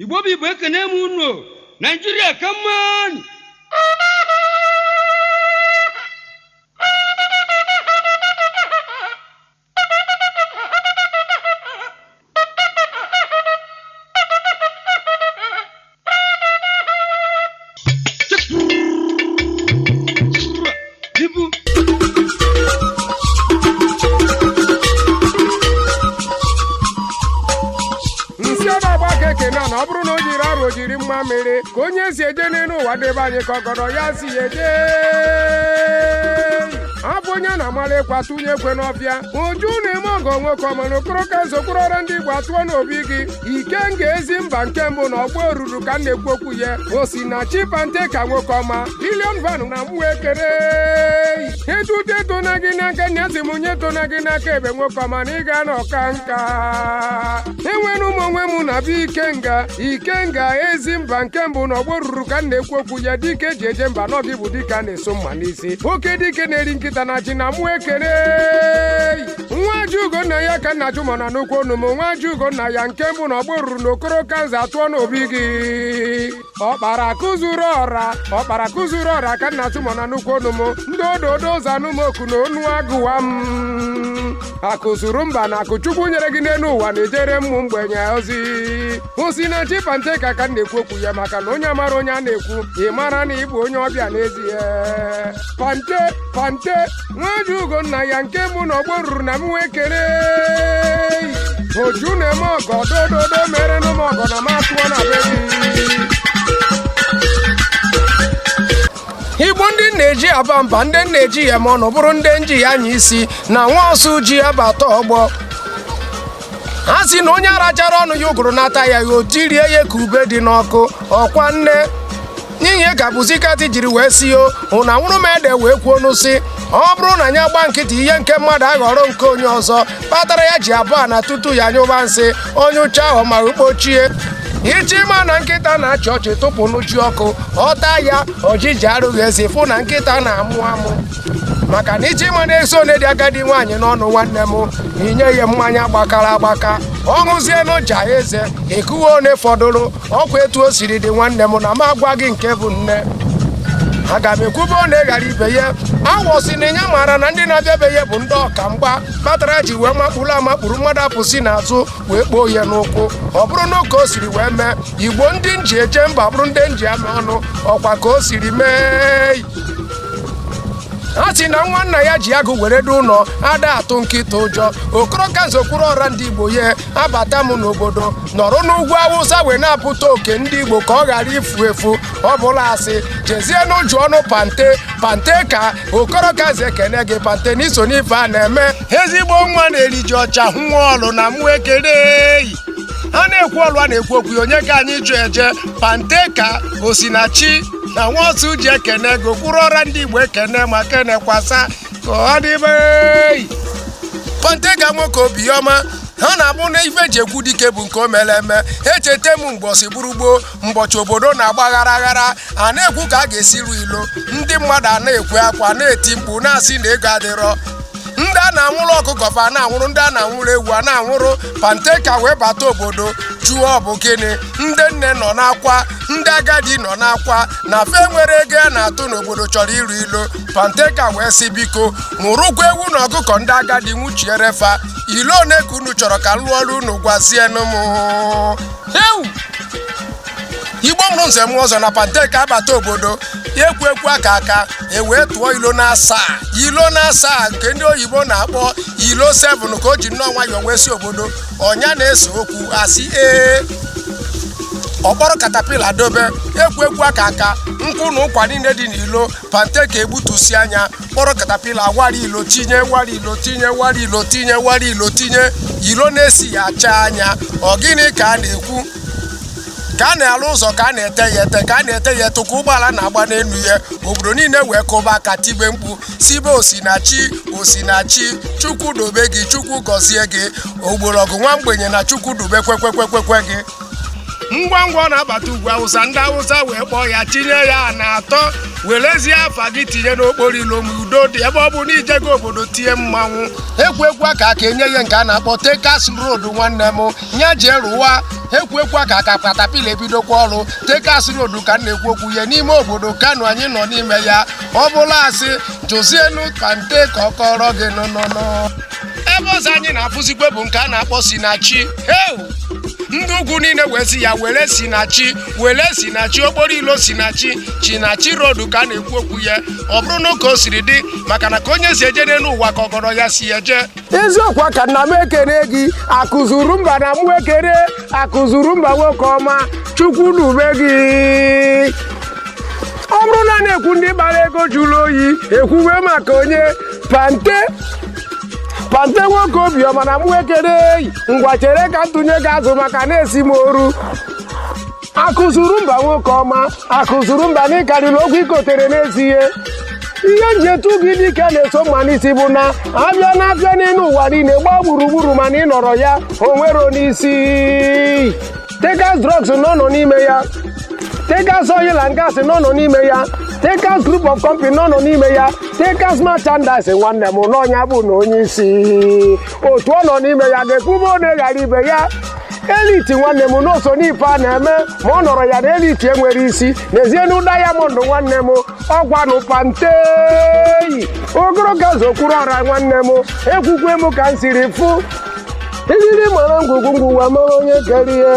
Igbo bụ Igbo ekene m unu. Nigeria come on. ọ bụrụ na o jiri arụ jiri mma mere ka onye si eje n'elu ụwa debe anyị ka ọgọdọ ya si eje abụ onye na-amala ịkwa tụnye ekwe n'ọfịa uju na-eme ọgọ nwoke ọma n'okporo ka nzokporo ọrụ ndị Igbo atụọ n'obi gị ike nga ezi mba nke mbụ na ọgbọ oruru ka m na-ekwu okwu ya Osinachi Pante ka nwoke ọma Billion Van na mgbu ekere edute tona gị n'aka nyasị m nye tona gị n'aka ebe nwoke ọma na ị ga na ọka nka enwere ụmụ onwe m na bụ ikenga ezi mba nke mbụ na ọgbọ ruru ka m na-ekwu okwu ya dike ji eje mba nọ gị bụ dike a na-eso mma n'isi oke dike na-eri nkịta na ji na mụ ekere nwa ji Ugonna ya ka nna jụ mana n'ukwu onu m nwa ji Ugonna ya nke mbụ na ọgbọ ruru na okoro kanza atụọ n'obi gị ọkpara kụzuru ọra ka nna jụ mana n'ukwu onu m ndị ododo ụzọ anụmoku na onu agụwa m akụzuru mba na akụchukwu nyere gị n'elu ụwa na-ejere mmụ mgbenye ozi Osinachi Pante ka m na-ekwu okwu ya maka na onye amara onye a na-ekwu ị mara na ịbụ onye ọbịa n'ezie Pante nwaji Ugonna ya nke mbụ na ọgbọ ruru na m ekere oju na-eme ọgọ dododo mere n'ụmụ ọgọ na m atụọ na be gị Igbo ndị na-eji aba mba ndị na-eji ya ma ọ bụrụ ndị nji ya anya isi na nwa ọsụ ji ya bata ọgbọ ha si na onye arachara ọnụ ya ụgụrụ nata ya o tirie ya ka ube dị n'ọkụ ọkwa nne n'ihi ka bụzikati jiri wee si o ụna nwụrụ m ede wee kwuo n'ụsị ọ bụrụ na ya gba nkịtị ihe nke mmadụ aghọrọ nke onye ọzọ kpatara ya ji abụọ na tutu ya nyụba nsị onye uche ahụ ma ukpochie ichima na nkịta na-achị ọchị tụpụ n'uchi ọkụ ọta ya ojiji arụghị ezi fụ na nkịta na-amụ amụ maka na ichima na-eso onye dị agadi nwaanyị n'ọnụ nwanne m inye ya mmanya gbakara agbaka ọ ṅụzie n'ụja eze ekuwe one fọdụrụ ọkwa etu o siri dị nwanne m na m agwa gị nke bụ nne aga m ekwube ọ na-eghara ibe ya awọsi na ya mara na ndị na-abịa be ya bụ ndị ọka mgba kpatara ji wee makpuru mmadụ apụsị n'azụ wee kpoo ya n'ụkwụ ọ bụrụ na ka o siri wee mee Igbo ndị nji eje mba bụrụ ndị nji ama ọnụ ọkwa ka o siri mee ha si na nwanna ya ji agụ were dị ụlọ ada atụ nkịta ụjọ okoro ka nzokwuru ọra ndị Igbo ya abata m n'obodo nọrọ n'ugwu Awụsa wee na-apụta oke ndị Igbo ka ọ ghara ifu efu ọ bụla asị jezie n'ụjụ ọnụ Pante ka okoro ka nze ekene gị Pante n'iso n'ife a na-eme ezigbo nwa na-eri ji ọcha nwa ọlụ na mụ ekele ha na-ekwu ọlụ a na-ekwu okwu onye ka anyị jụ eje Pante ka Osinachi na nwa ọsụ ji ekene gị okpuru ọra ndị Igbo ekene ma kenekwasa ka ọ dịbe Pante ga nwoke obiọma ha na-abụ na ife ji ekwu dike bụ nke o mere eme echeta m mgbọsị gburugboo mbọchị obodo na-agba ghara a na-ekwu ka a ga-esi ru ilo ndị mmadụ a na-ekwe akwa na-eti mkpu na-asị na ego adịrọ ndị a na-anwụrụ ọkụkọ fa na-anwụrụ ndị a na-anwụrụ ewu a na-anwụrụ Pante ka wee bata obodo jụọ ọ bụ gịnị ndị nne nọ n'akwa ndị agadi nọ n'akwa na fe nwere ego a na-atụ n'obodo chọrọ iru ilo Pante ka wee sị biko nwụrụkwa ewu na ọkụkọ ndị agadi nwuchiere fa ilo one ka unu chọrọ ka m lụọ ọrụ unu gwazienụ m Igbo mụrụ nze m ọzọ na Pante ka abata obodo ekwu aka wee tụọ ilo na-asaa nke ndị oyibo na-akpọ ilo 7 ka o ji nnọọ nwayọọ wee si obodo ọnya na-ese okwu asị ọkpọrọ katapila dobe ekwu aka nkwụ na ụkwa niile dị n'ilo Pante ka egbutusi anya kpọrọ katapila wara ilo tinye ilo na-esi ya acha anya ọ gịnị ka a na-ekwu ka a na-alụ ụzọ ka a na-ete ya ete ka ụgbọala na-agba n'elu ya obodo niile wee kụba aka tibe mkpu sibe Osinachi Chukwu dobe gị Chukwu gọzie gị ogbolọgụ nwa mgbenye na Chukwu dobe kwekwe gị ngwa ọ na-abata ugwu Awụsa ndị Awụsa wee kpọọ ya tinye ya na atọ werezie afa gị tinye n'okporo ilo ma udo dị ebe ọ bụ na ijego obodo tie mmanwụ ekwu aka enye ya nke a na-akpọ Tekas Road nwanne m nya jee rụwa ekwekwa ka katapila ebidokwa ọrụ Tekas Road ka na-ekwu okwu ya n'ime obodo Kano anyị nọ n'ime ya ọ bụla asị jụzienu Pante ka ọ kọrọ gị nọnọnọ ebe ọzọ anyị na-afụzikwe bụ nke a na-akpọ Sinachi ndị ugwu niile wee si ya were Sinachi okporo ilo Sinachi Road ka a na-ekwu okwu ya ọ bụrụ na ka o siri dị maka na ka onye si eje n'elu ụwa ka ọgọrọ ya si eje eziokwu ka nna m ekene gị akụzuru mba na mụ ekene akụzuru mba nwoke ọma Chukwu dube gị ọ bụrụ na na-ekwu ndị gbara ego jụrụ oyi ekwuwe maka onye Pante nwoke obiọma na mụ ekene ngwa chere ka ntụnye gị azụ maka na-esi m oru akụzuru mba nwoke ọma akụzuru mba na ịkarịrị okwu ikotere n'ezie ihe njetu gị dike na-eso mma n'isi bụ na abịa n'afịa n'elu ụwa niile gbaa gburugburu mana ị nọrọ ya o nwere n'isi Tekas Drugs nọ n'ime ya Tekas Oil and Gas nọ n'ime ya Tekas Group of Company nọ n'ime ya Tekas Merchandise nwanne m n'ọnya bụ na onye isi otu ọ nọ n'ime ya ga-ekwuba ọ na-eghara ibe ya Elite nwanne m n'oso n'ife a na-eme ma ọ nọrọ ya na Elite enwere isi n'ezienu Diamond nwanne m ọgwanụ Pante ogologo zokwuru ọra nwanne m ekwukwe m ka m siri fụ ilili mara ngwugwu ngwụ wa mara onye kere ihe